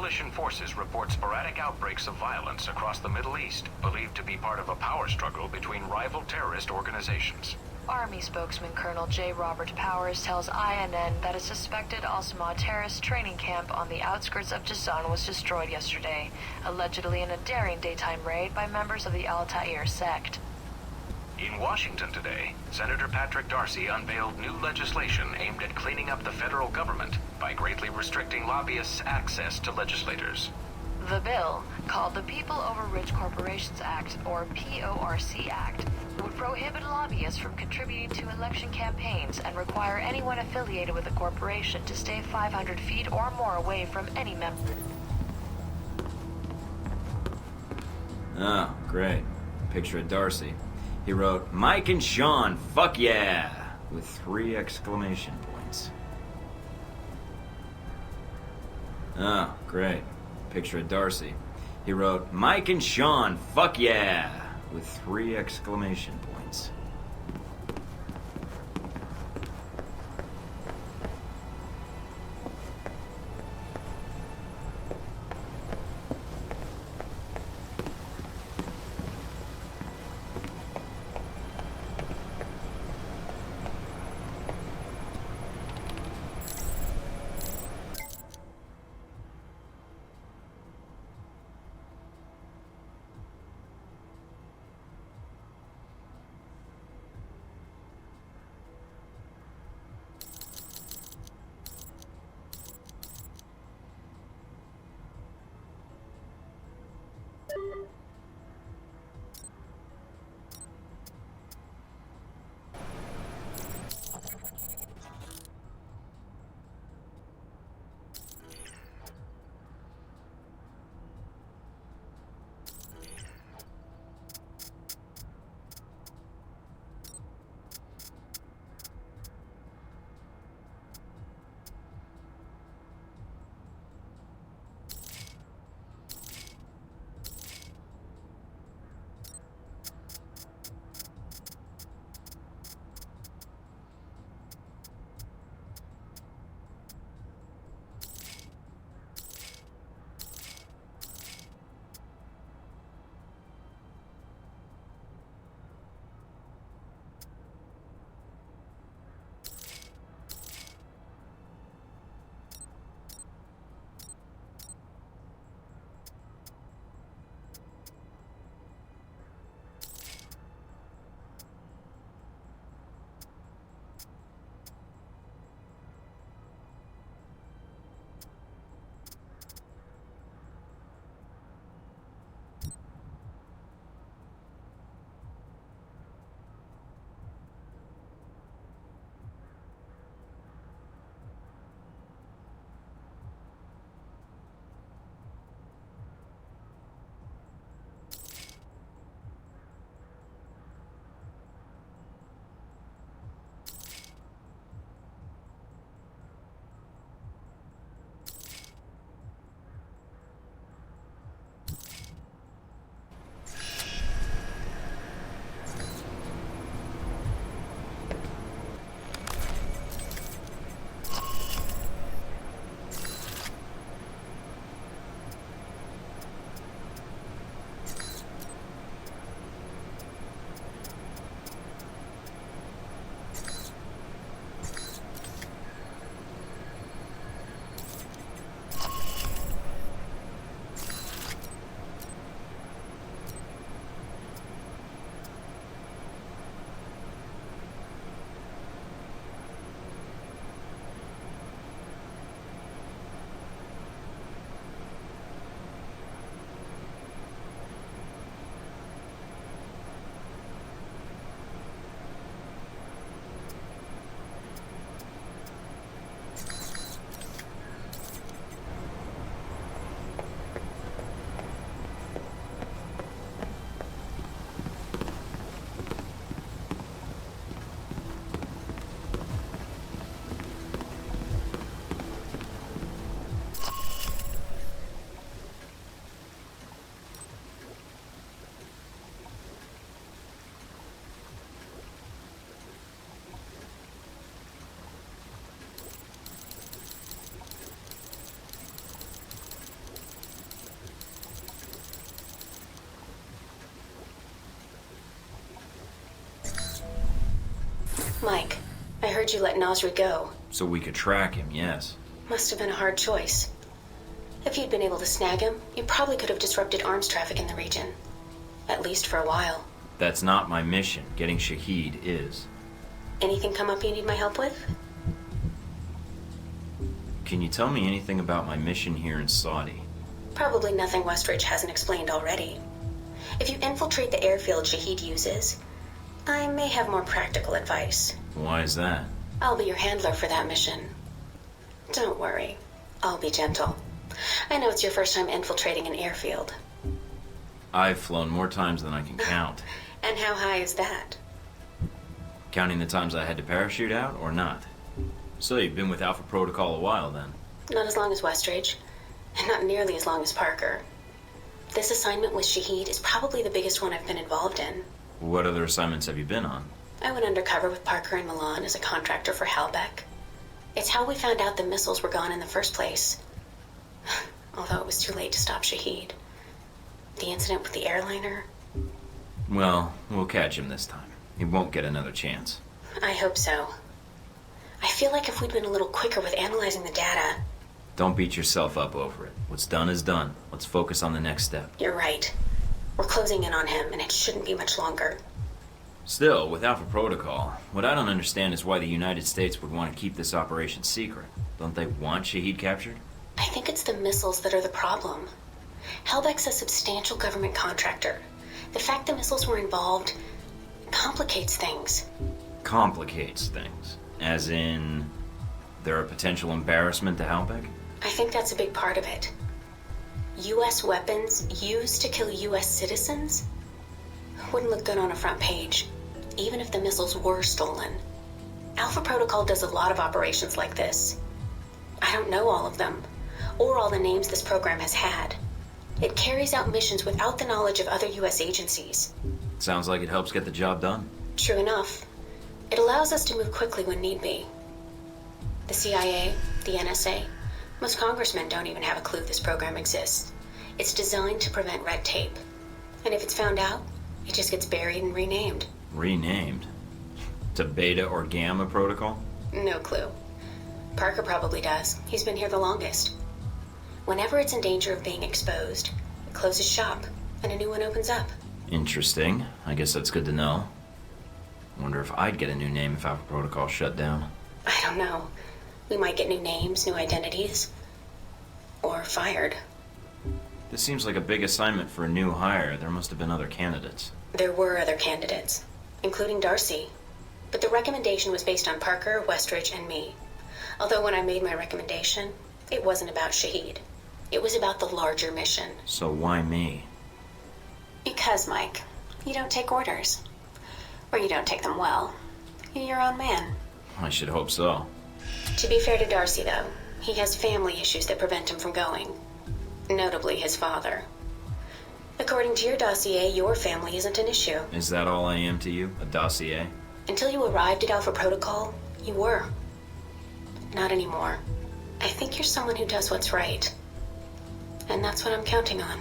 Coalition forces report sporadic outbreaks of violence across the Middle East, believed to be part of a power struggle between rival terrorist organizations. Army spokesman Colonel J. Robert Powers tells INN that a suspected Al-Samad terrorist training camp on the outskirts of Jazan was destroyed yesterday, allegedly in a daring daytime raid by members of the Al-Ta'ir sect. In Washington today, Senator Patrick Darcy unveiled new legislation aimed at cleaning up the federal government by greatly restricting lobbyists' access to legislators. The bill, called the People Over Rich Corporations Act, or PORC Act, would prohibit lobbyists from contributing to election campaigns and require anyone affiliated with a corporation to stay 500 feet or more away from any member. Oh, great. Picture of Darcy. He wrote, "Mike and Sean, fuck yeah!" with 3 exclamation points. Oh, great. Picture of Darcy. He wrote, "Mike and Sean, fuck yeah!" with 3 exclamation points. Mike, I heard you let Nasri go. So we could track him, yes. Must have been a hard choice. If you'd been able to snag him, you probably could have disrupted arms traffic in the region. At least for a while. That's not my mission. Getting Shahid is. Anything come up you need my help with? Can you tell me anything about my mission here in Saudi? Probably nothing Westridge hasn't explained already. If you infiltrate the airfield Shahid uses, I may have more practical advice. Why is that? I'll be your handler for that mission. Don't worry. I'll be gentle. I know it's your first time infiltrating an airfield. I've flown more times than I can count. And how high is that? Counting the times I had to parachute out, or not? So you've been with Alpha Protocol a while, then? Not as long as Westridge, and not nearly as long as Parker. This assignment with Shahid is probably the biggest one I've been involved in. What other assignments have you been on? I went undercover with Parker in Milan as a contractor for Halbeck. It's how we found out the missiles were gone in the first place. Although it was too late to stop Shahid. The incident with the airliner? Well, we'll catch him this time. He won't get another chance. I hope so. I feel like if we'd been a little quicker with analyzing the data... Don't beat yourself up over it. What's done is done. Let's focus on the next step. You're right. We're closing in on him, and it shouldn't be much longer. Still, with Alpha Protocol, what I don't understand is why the United States would want to keep this operation secret. Don't they want Shahid captured? I think it's the missiles that are the problem. Halbeck's a substantial government contractor. The fact the missiles were involved complicates things. Complicates things? As in, they're a potential embarrassment to Halbeck? I think that's a big part of it. U.S. weapons used to kill U.S. citizens wouldn't look good on a front page, even if the missiles were stolen. Alpha Protocol does a lot of operations like this. I don't know all of them, or all the names this program has had. It carries out missions without the knowledge of other U.S. agencies. Sounds like it helps get the job done. True enough. It allows us to move quickly when need be. The CIA, the NSA, most congressmen don't even have a clue this program exists. It's designed to prevent red tape. And if it's found out, it just gets buried and renamed. Renamed? To Beta or Gamma Protocol? No clue. Parker probably does. He's been here the longest. Whenever it's in danger of being exposed, it closes shop, and a new one opens up. Interesting. I guess that's good to know. Wonder if I'd get a new name if Alpha Protocol shut down. I don't know. We might get new names, new identities. Or fired. This seems like a big assignment for a new hire. There must have been other candidates. There were other candidates, including Darcy. But the recommendation was based on Parker, Westridge, and me. Although when I made my recommendation, it wasn't about Shahid. It was about the larger mission. So why me? Because, Mike, you don't take orders. Or you don't take them well. You're your own man. I should hope so. To be fair to Darcy, though, he has family issues that prevent him from going. Notably his father. According to your dossier, your family isn't an issue. Is that all I am to you? A dossier? Until you arrived at Alpha Protocol, you were. Not anymore. I think you're someone who does what's right. And that's what I'm counting on.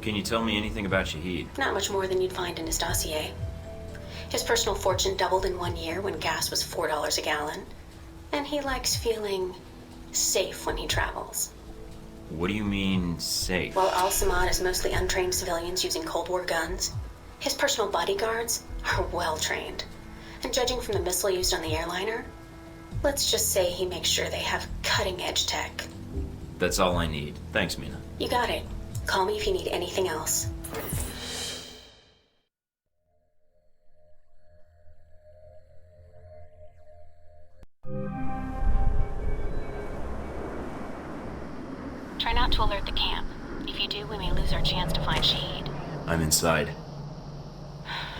Can you tell me anything about Shahid? Not much more than you'd find in his dossier. His personal fortune doubled in 1 year when gas was $4 a gallon. And he likes feeling safe when he travels. What do you mean, safe? While Al-Samad is mostly untrained civilians using Cold War guns, his personal bodyguards are well trained. And judging from the missile used on the airliner, let's just say he makes sure they have cutting-edge tech. That's all I need. Thanks, Mina. You got it. Call me if you need anything else. Try not to alert the camp. If you do, we may lose our chance to find Shahid. I'm inside.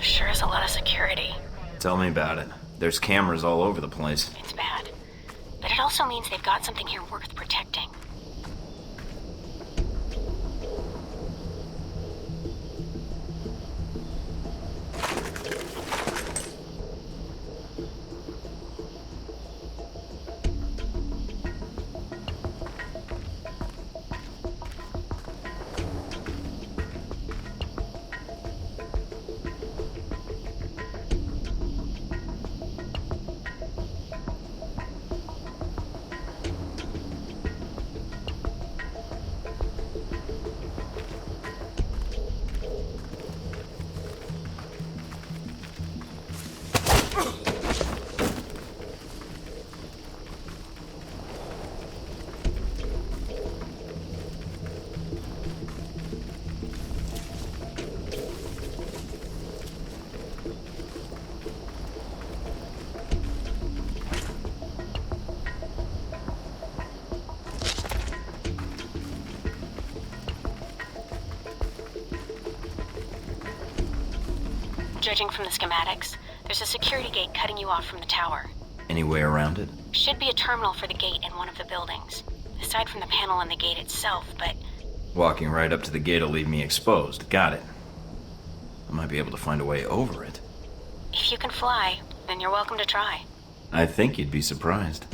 Sure is a lot of security. Tell me about it. There's cameras all over the place. It's bad. But it also means they've got something here worth protecting. Judging from the schematics, there's a security gate cutting you off from the tower. Any way around it? Should be a terminal for the gate in one of the buildings. Aside from the panel on the gate itself, but... Walking right up to the gate will leave me exposed. Got it. I might be able to find a way over it. If you can fly, then you're welcome to try. I think you'd be surprised.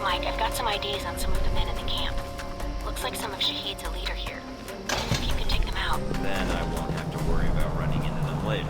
Mike, I've got some IDs on some of the men in the camp. Looks like some of Shahid's a leader here. If you can take them out. Then I won't have to worry about running into them later.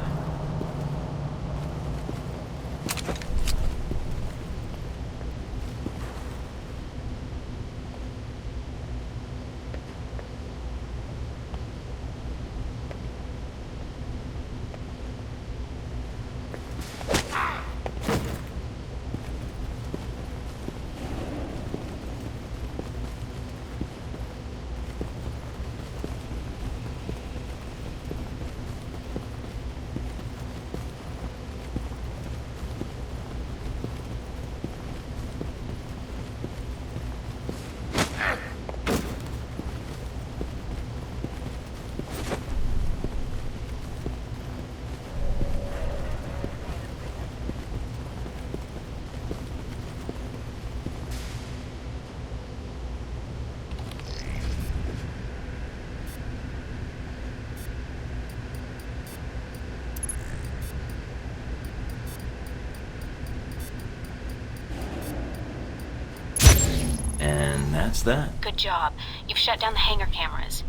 That's that. Good job. You've shut down the hangar cameras.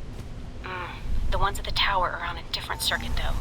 The ones at the tower are on a different circuit, though.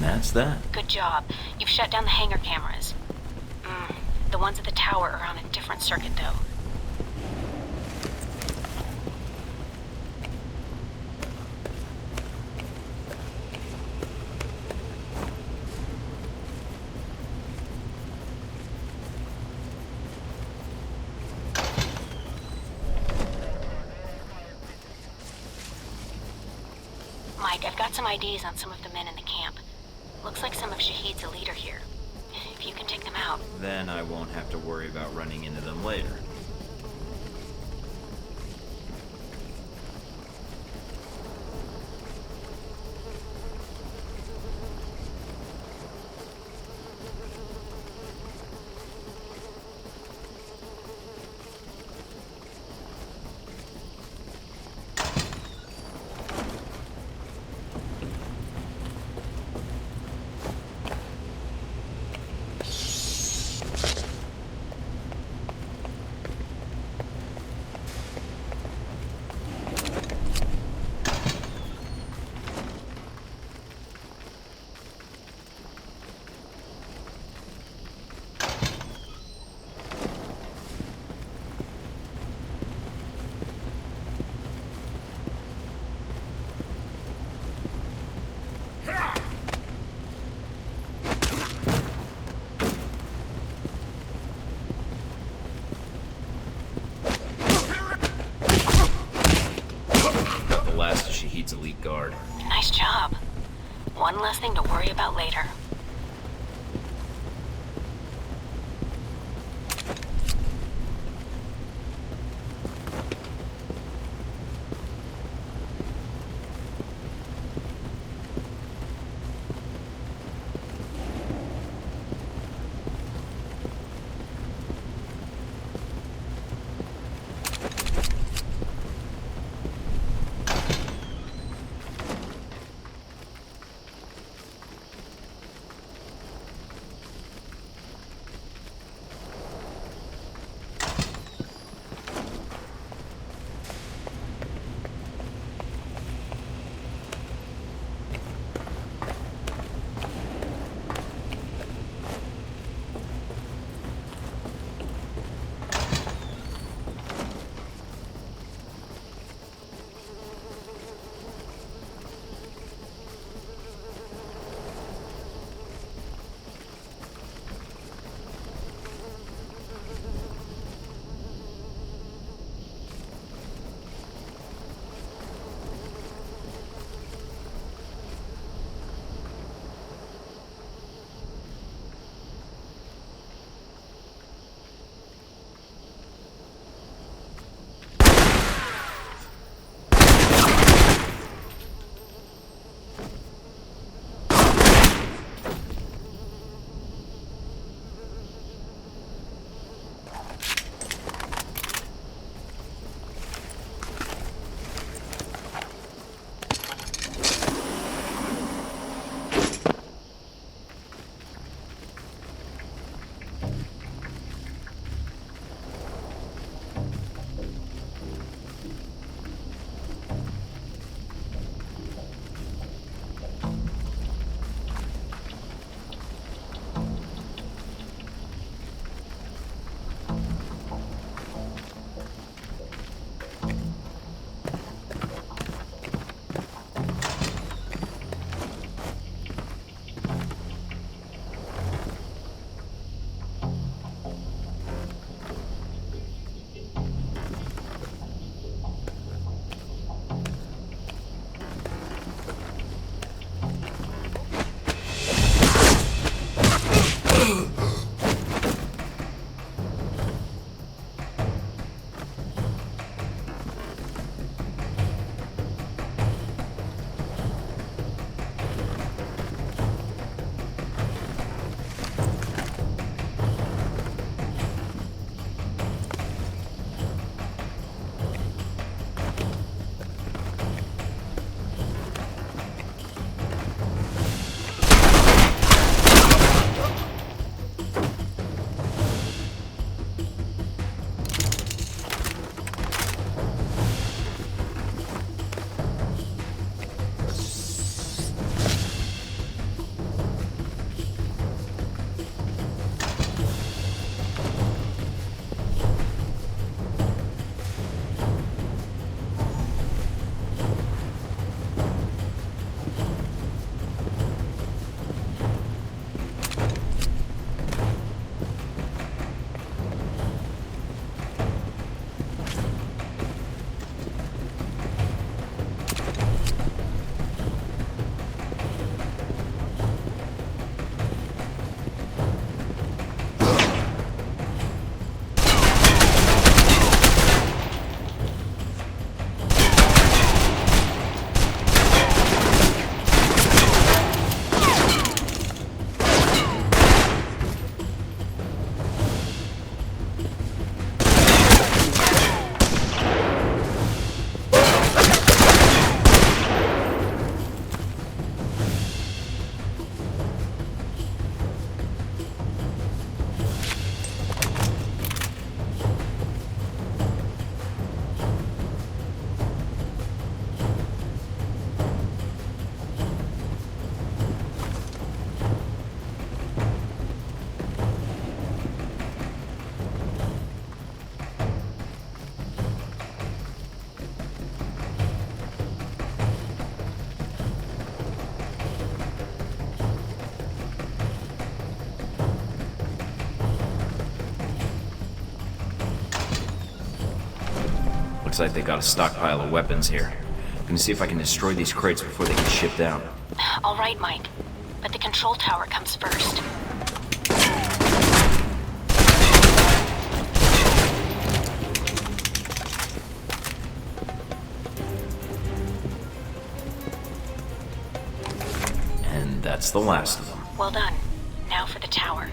That's that. Good job. You've shut down the hangar cameras. The ones at the tower are on a different circuit, though. Mike, I've got some IDs on some of the men in the camp. Looks like some of Shahid's a leader here. If you can take them out. Then I won't have to worry about running into them later. beats elite guard. Nice job. One less thing to worry about later. Looks like they got a stockpile of weapons here. I'm gonna see if I can destroy these crates before they get shipped out. All right, Mike. But the control tower comes first. And that's the last of them. Well done. Now for the tower.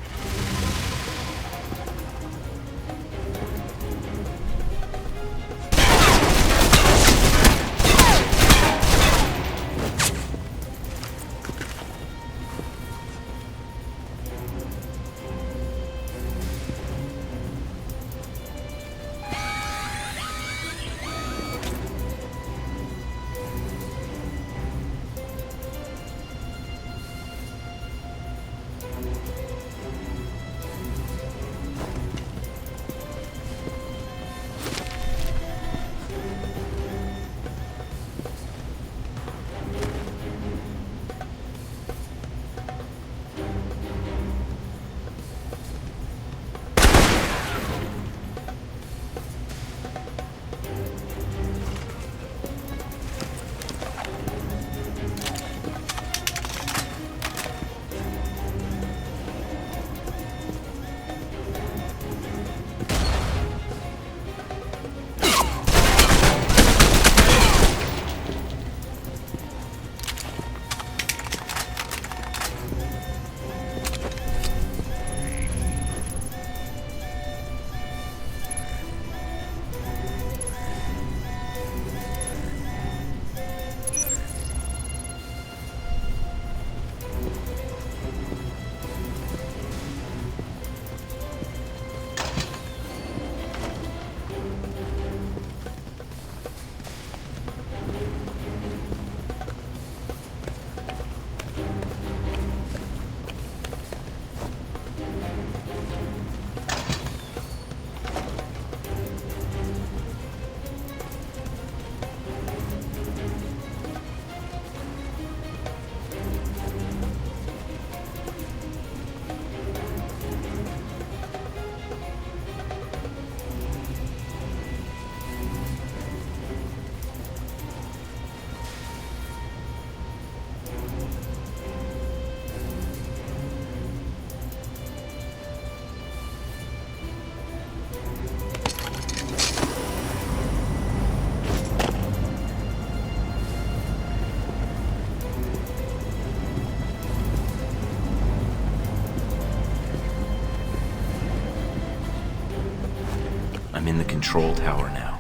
I'm in the control tower now.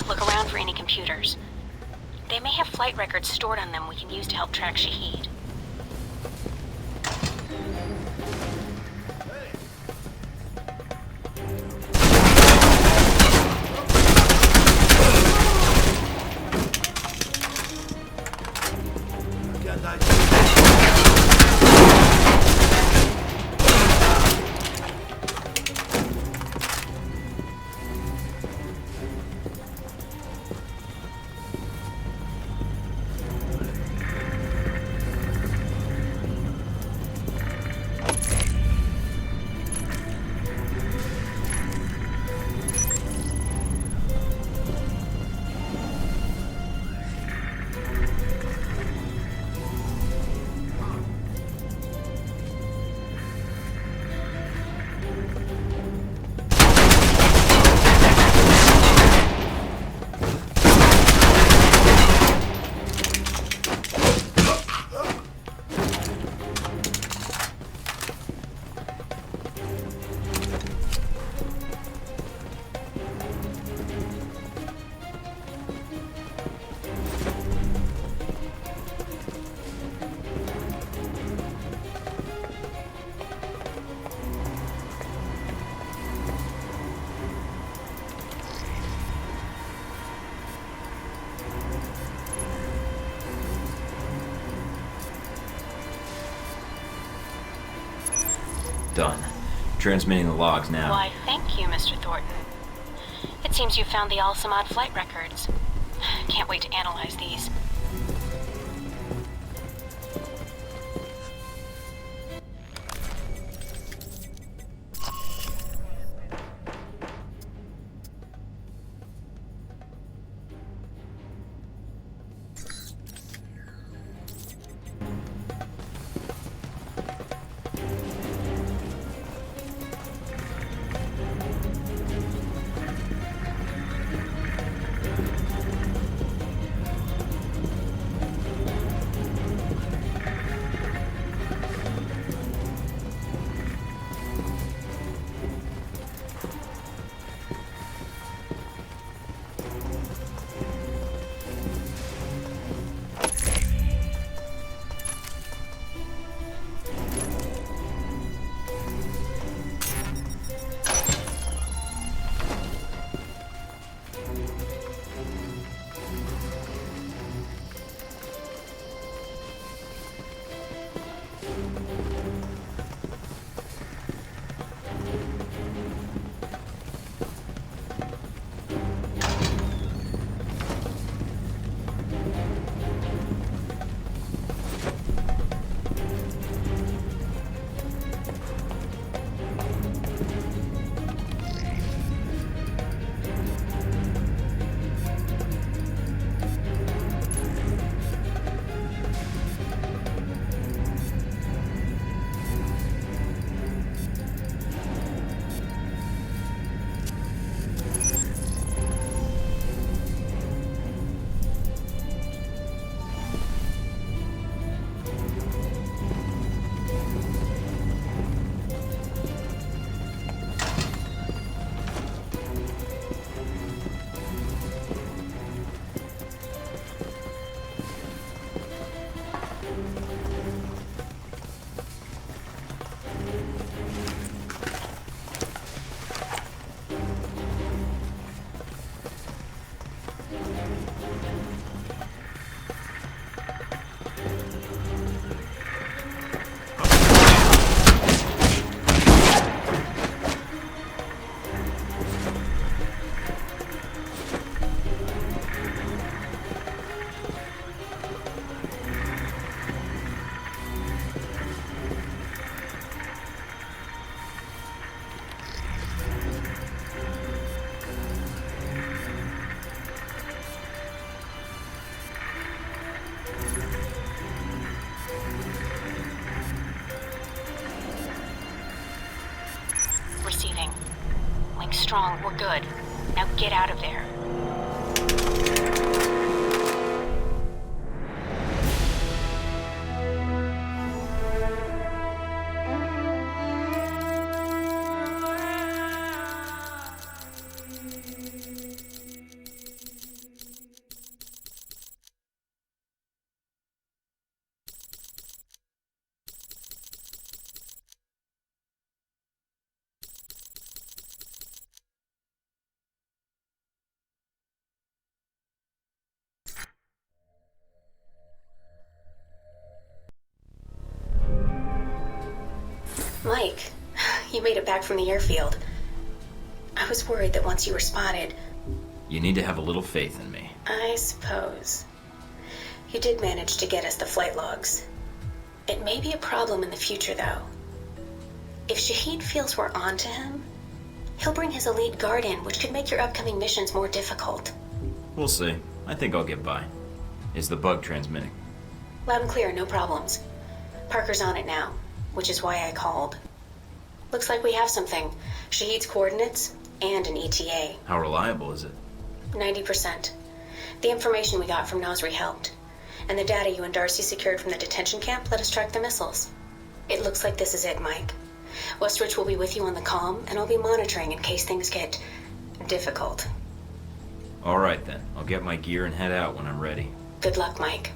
Look around for any computers. They may have flight records stored on them we can use to help track Shahid. Done. Transmitting the logs now. Why, thank you, Mr. Thornton. It seems you found the Al-Samad flight records. Can't wait to analyze these. strong. We're good. Now get out of there. Mike, you made it back from the airfield. I was worried that once you were spotted... You need to have a little faith in me. I suppose. You did manage to get us the flight logs. It may be a problem in the future, though. If Shahid feels we're onto him, he'll bring his elite guard in, which could make your upcoming missions more difficult. We'll see. I think I'll get by. Is the bug transmitting? Loud and clear, no problems. Parker's on it now, which is why I called. Looks like we have something. Shahid's coordinates and an ETA. How reliable is it? 90%. The information we got from Nasri helped. And the data you and Darcy secured from the detention camp let us track the missiles. It looks like this is it, Mike. Westridge will be with you on the comm, and I'll be monitoring in case things get... difficult. All right, then. I'll get my gear and head out when I'm ready. Good luck, Mike.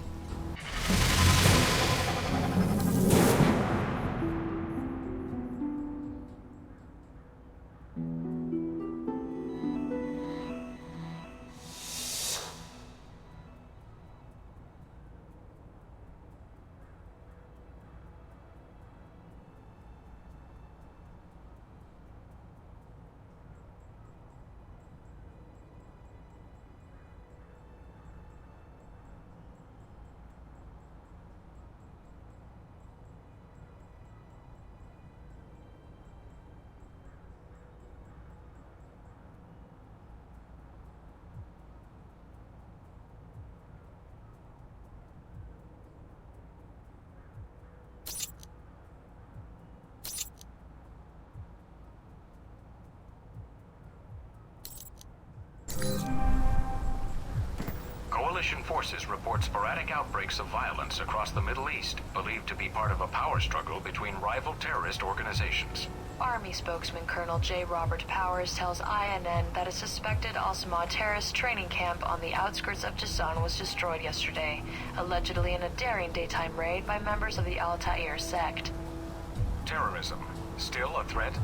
Coalition forces report sporadic outbreaks of violence across the Middle East, believed to be part of a power struggle between rival terrorist organizations. Army spokesman Colonel J. Robert Powers tells INN that a suspected Al-Samad terrorist training camp on the outskirts of Jasan was destroyed yesterday, allegedly in a daring daytime raid by members of the Al-Ta'ir sect. Terrorism, still a threat?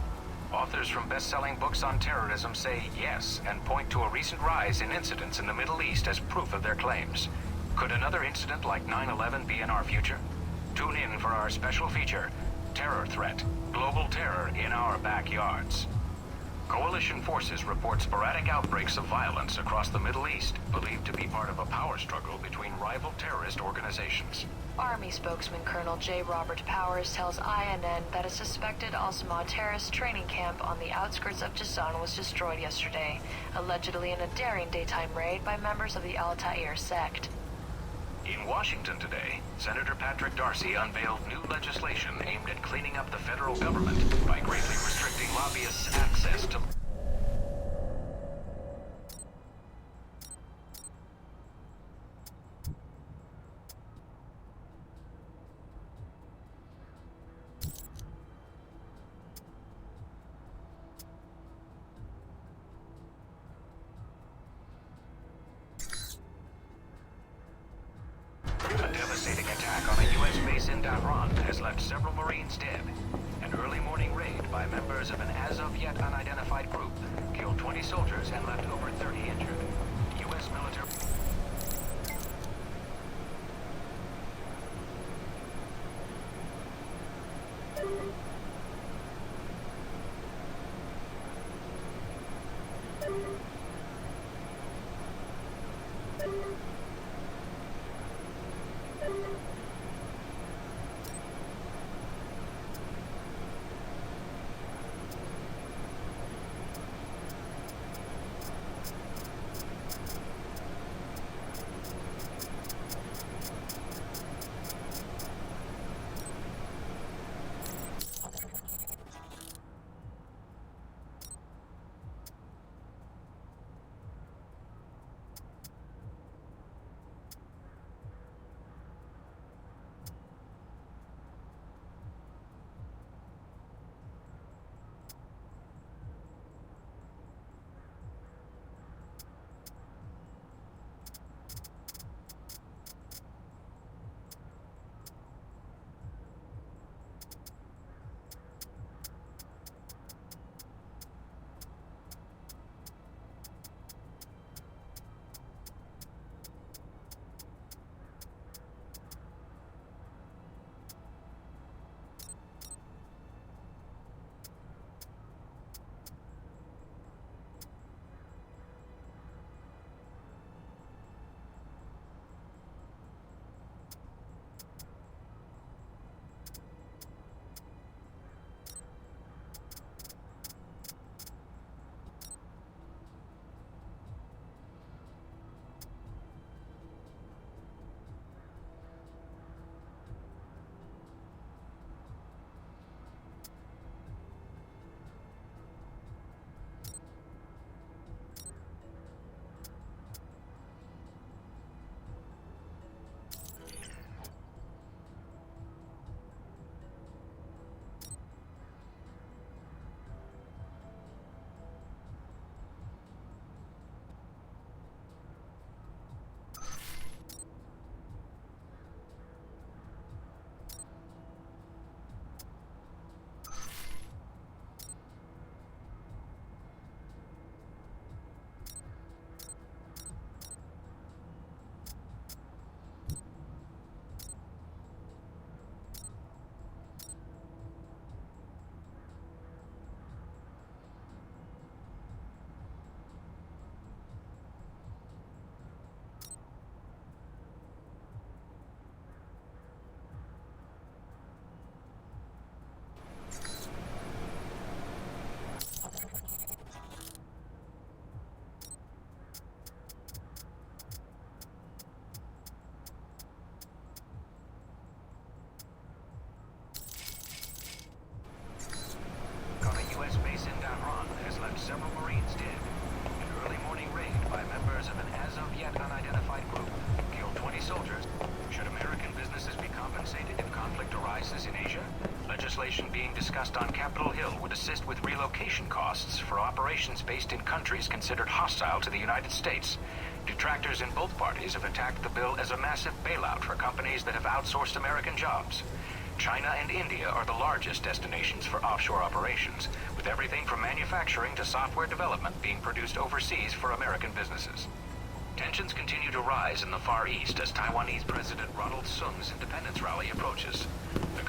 Authors from best-selling books on terrorism say yes and point to a recent rise in incidents in the Middle East as proof of their claims. Could another incident like 9/11 be in our future? Tune in for our special feature, Terror Threat, Global Terror in Our Backyards. Coalition forces report sporadic outbreaks of violence across the Middle East, believed to be part of a power struggle between rival terrorist organizations. Army spokesman Colonel J. Robert Powers tells INN that a suspected Al-Samad terrorist training camp on the outskirts of Jasan was destroyed yesterday, allegedly in a daring daytime raid by members of the Al-Ta'ir sect. In Washington today, Senator Patrick Darcy unveiled new legislation aimed at cleaning up the federal government by greatly restricting lobbyists' access to... A devastating attack on a U.S. base in Tehran has left several Marines dead. An early morning raid by members of an as-of-yet unidentified group killed 20 soldiers and left over 30 injured. U.S. military... legislation being discussed on Capitol Hill would assist with relocation costs for operations based in countries considered hostile to the United States. Detractors in both parties have attacked the bill as a massive bailout for companies that have outsourced American jobs. China and India are the largest destinations for offshore operations, with everything from manufacturing to software development being produced overseas for American businesses. Tensions continue to rise in the Far East as Taiwanese President Ronald Sung's independence rally approaches. The